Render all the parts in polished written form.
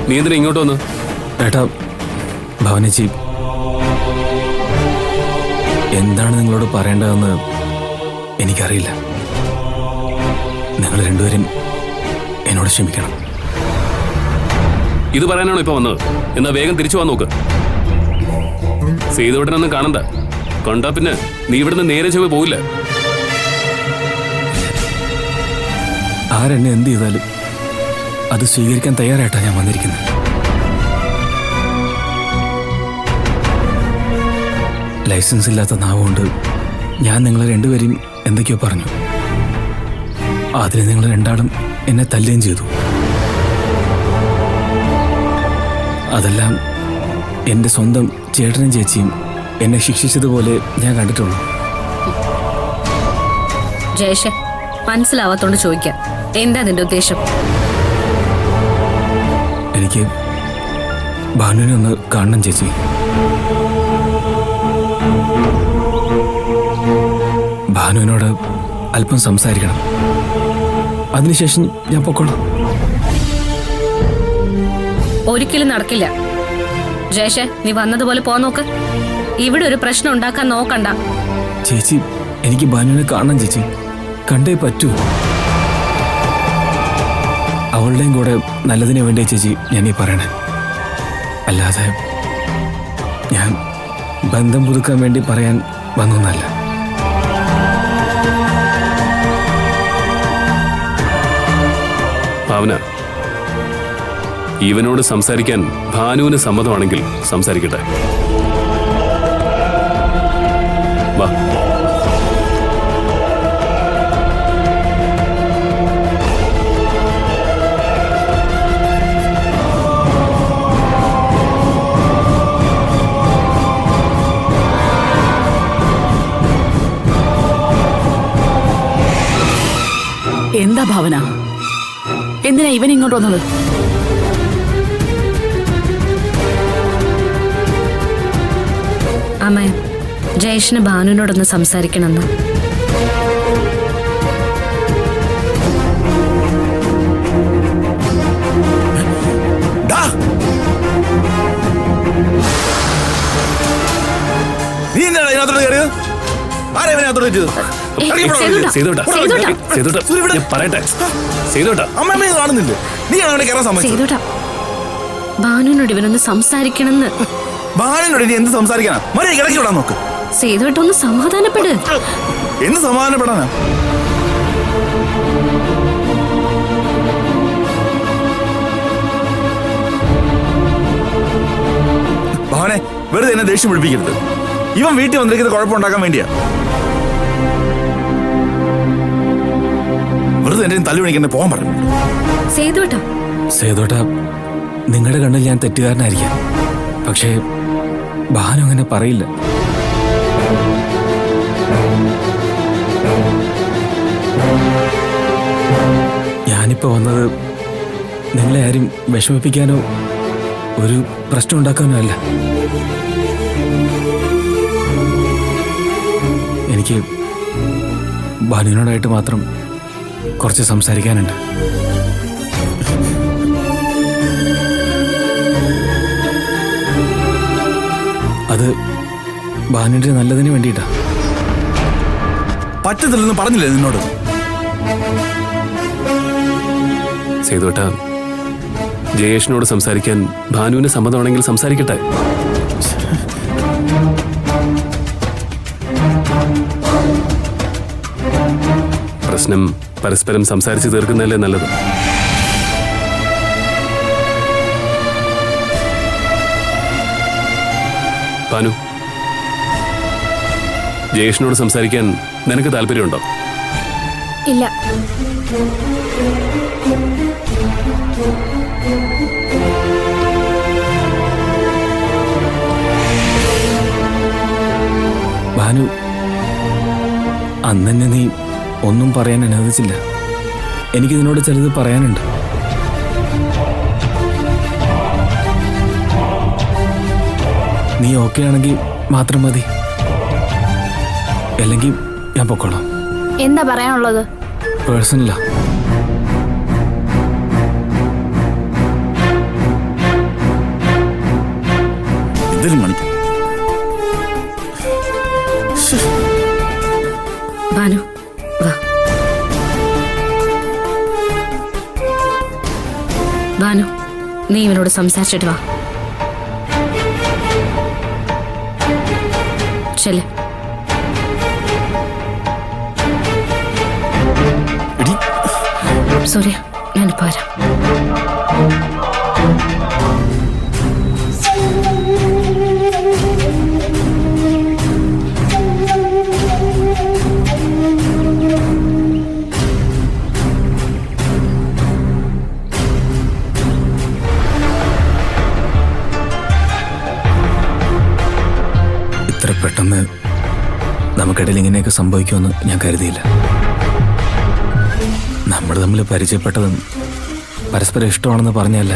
നീ എന്തിനാ ഇങ്ങോട്ട് വന്നു? ഏട്ടാ, ഭവനേച്ചി എന്താണ് നിങ്ങളോട് പറയേണ്ടതെന്ന് എനിക്കറിയില്ല. നിങ്ങൾ രണ്ടുപേരും എന്നോട് ക്ഷമിക്കണം. ഇത് പറയാനാണോ ഇപ്പൊ വന്നത്? എന്നാ വേഗം തിരിച്ചു വന്ന് നോക്ക്. സേതുവേട്ടനൊന്നും കാണണ്ട. കണ്ടാ പിന്നെ നീ ഇവിടുന്ന് നേരെ ചൊവ്വേ പോവില്ല. ആരെന്നെ എന്ത് ചെയ്താലും അത് സ്വീകരിക്കാൻ തയ്യാറായിട്ടാണ് ഞാൻ വന്നിരിക്കുന്നത്. ലൈസൻസ് ഇല്ലാത്ത നാവുകൊണ്ട് ഞാൻ നിങ്ങളെ രണ്ടുപേരെയും എന്തൊക്കെയോ പറഞ്ഞു. അതിന് നിങ്ങൾ രണ്ടാളും എന്നെ തല്ലുകയും ചെയ്തു. അതെല്ലാം എൻ്റെ സ്വന്തം ചേട്ടനും ചേച്ചിയും എന്നെ ശിക്ഷിച്ചതുപോലെ ഞാൻ കണ്ടിട്ടുള്ളൂ. ജയേഷ, മനസ്സിലാവാത്തോണ്ട് ചോദിക്കാം, എന്താ നിന്റെ ഉദ്ദേശം? എനിക്ക് ഭാനുവിനെ ഒന്ന് കാണണം ചേച്ചി. ഭാനുവിനോട് അല്പം സംസാരിക്കണം. അതിനുശേഷം ഞാൻ പൊക്കോളാം. ഒരിക്കലും നടക്കില്ല. ജയേഷ, നീ വന്നതുപോലെ പോ നോക്ക്. ഇവിടെ ഒരു പ്രശ്നം ഉണ്ടാക്കാൻ നോക്കണ്ട. ചേച്ചി, എനിക്ക് ഭാനുവിനെ കാണണം ചേച്ചി. കണ്ടേ പറ്റൂ. അവളുടെയും കൂടെ നല്ലതിനു വേണ്ടി ചേച്ചി ഞാനീ പറയണേ. അല്ലാതെ ഞാൻ ബന്ധം പുതുക്കാൻ വേണ്ടി പറയാൻ വന്നൊന്നല്ല. ഭാവന, ഇവനോട് സംസാരിക്കാൻ ഭാനുവിന് സമ്മതമാണെങ്കിൽ സംസാരിക്കട്ടെ. വാ. എന്താ ഭാവന, എന്തിനാ ഇവൻ ഇങ്ങോട്ട് വന്നത്? അമ്മ, ജയേഷിന് ഭാനുവിനോടൊന്ന് സംസാരിക്കണമെന്ന്. ഭാനുവിനോട് ഇവനൊന്ന് സംസാരിക്കണമെന്ന്. ഭാനുവിനോട് ഇനി എന്ത് സംസാരിക്കാനാ? മര്യാദ ഇടയ്ക്ക് വിടാൻ നോക്ക്. സേതുവേട്ടൊന്ന് സമാധാനപ്പെട്. എന്ത് സമാധാനപ്പെടാനാ? ഭാവനെ, വെറുതെ എന്നെ ദേഷ്യം പിടിപ്പിക്കരുത്. ഇവൻ വീട്ടിൽ വന്നിരിക്കുന്നത് കുഴപ്പമുണ്ടാക്കാൻ വേണ്ടിയാ. വെറുതെ എന്റെ തല്ലു വിളിക്കുന്ന പോകാൻ പറഞ്ഞു. സേതുവേട്ടാ, നിങ്ങളുടെ കണ്ണിൽ ഞാൻ തെറ്റുകാരനായിരിക്കാം. പക്ഷേ ഭാനു അങ്ങനെ പറയില്ല. ഞാനിപ്പോ വന്നത് നിങ്ങളെ ആരും വിഷമിപ്പിക്കാനോ ഒരു പ്രശ്നം ഉണ്ടാക്കാനോ അല്ല. എനിക്ക് ഭാനുവിനോടായിട്ട് മാത്രം കുറച്ച് സംസാരിക്കാനുണ്ട്. അത് ഭാനുവിന്റെ നല്ലതിന് വേണ്ടിയിട്ടാ. പറ്റത്തില്ലെന്ന് പറഞ്ഞില്ലേ നിന്നോട്? സേതുവേട്ടാ, ജയേഷിനോട് സംസാരിക്കാൻ ഭാനുവിന് സമ്മതമാണെങ്കിൽ സംസാരിക്കട്ടെ. പ്രശ്നം പരസ്പരം സംസാരിച്ച് തീർക്കുന്നതല്ലേ നല്ലത്. ഭാനു, ജയേഷിനോട് സംസാരിക്കാൻ നിനക്ക് താല്പര്യമുണ്ടോ? ഇല്ല. ഭാനു, അന്നെന്നെ നീ ഒന്നും പറയാൻ അനുവദിച്ചില്ല. എനിക്ക് നിന്നോട് ചിലത് പറയാനുണ്ട്. നീ ഓക്കെ ആണെങ്കിൽ മാത്രം മതി. അല്ലെങ്കിൽ ഞാൻ പൊക്കോളാം. എന്താ പറയാനുള്ളത്? പേഴ്സണലാ. എന്തെങ്കിലും കാണിക്കും. ഭാനു വാ. ഭാനു നീ ഇവനോട് സംസാരിച്ചിട്ട് വാ. ചെല്ല്. എടി, സൂര്യ ഞാനിപ്പോ വരാം. ഇത്ര പെട്ടെന്ന് നമുക്കിടയിൽ ഇങ്ങനെയൊക്കെ സംഭവിക്കുമെന്ന് ഞാൻ കരുതിയില്ല. നമ്മൾ തമ്മിൽ പരിചയപ്പെട്ടതും പരസ്പരം ഇഷ്ടമാണെന്ന് പറഞ്ഞല്ല,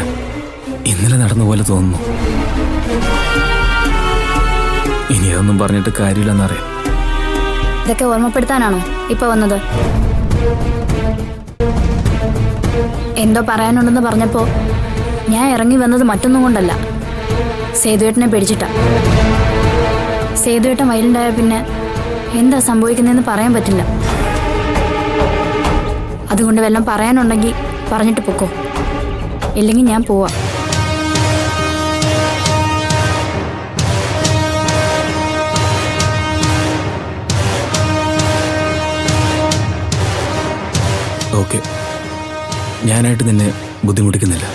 ഇന്നലെ നടന്ന പോലെ തോന്നുന്നു. ഇനി അതൊന്നും പറഞ്ഞിട്ട് കാര്യമില്ലെന്നറിയാം. ഇതൊക്കെ ഓർമ്മപ്പെടുത്താനാണോ ഇപ്പൊ വന്നത്? എന്തോ പറയാനുണ്ടെന്ന് പറഞ്ഞപ്പോ ഞാൻ ഇറങ്ങി വന്നത് മറ്റൊന്നും കൊണ്ടല്ല, സേതുവേട്ടനെ പേടിച്ചിട്ടാ. സേതുവേട്ടൻ വയലുണ്ടായ പിന്നെ എന്താ സംഭവിക്കുന്നതെന്ന് പറയാൻ പറ്റില്ല. അതുകൊണ്ട് വല്ലതും പറയാനുണ്ടെങ്കിൽ പറഞ്ഞിട്ട് പൊക്കോ, ഇല്ലെങ്കിൽ ഞാൻ പോവാ. ഓക്കെ, ഞാനായിട്ട് നിന്നെ ബുദ്ധിമുട്ടിക്കുന്നില്ല.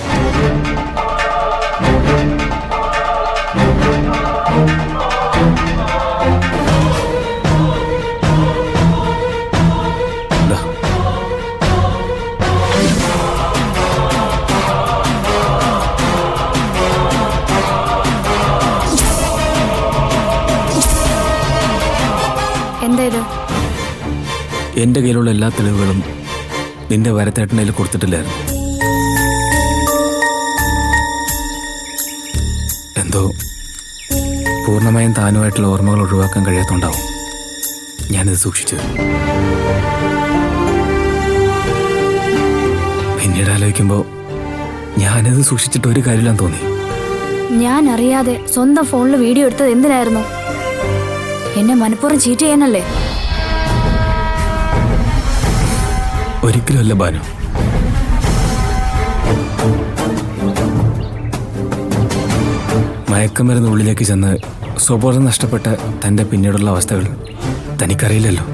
ദാ. എന്താ ഇത്? എൻ്റെ കയ്യിലുള്ള എല്ലാ തെളിവുകളും നിന്റെ വരത്തേട്ടനയിൽ കൊടുത്തിട്ടില്ലായിരുന്നു. എന്തോ പൂർണ്ണമായും താനുമായിട്ടുള്ള ഓർമ്മകൾ ഒഴിവാക്കാൻ കഴിയാത്തതുണ്ടാവും ഞാനിത് സൂക്ഷിച്ചത്. പിന്നീട് ആലോചിക്കുമ്പോൾ ഞാനിത് സൂക്ഷിച്ചിട്ട് ഒരു കാര്യമില്ലാന്ന് തോന്നി. ഞാൻ അറിയാതെ സ്വന്തം ഫോണിൽ വീഡിയോ എടുത്തത് എന്തിനായിരുന്നു? എന്നെ മനഃപൂർവ്വം ചീറ്റ് ചെയ്യാനല്ലേ? ഒരിക്കലുമല്ല ബാനു. മയക്കുമരുന്ന് ഉള്ളിലേക്ക് ചെന്ന് സ്വബോധം നഷ്ടപ്പെട്ട തൻ്റെ പിന്നീടുള്ള അവസ്ഥകൾ തനിക്കറിയില്ലല്ലോ.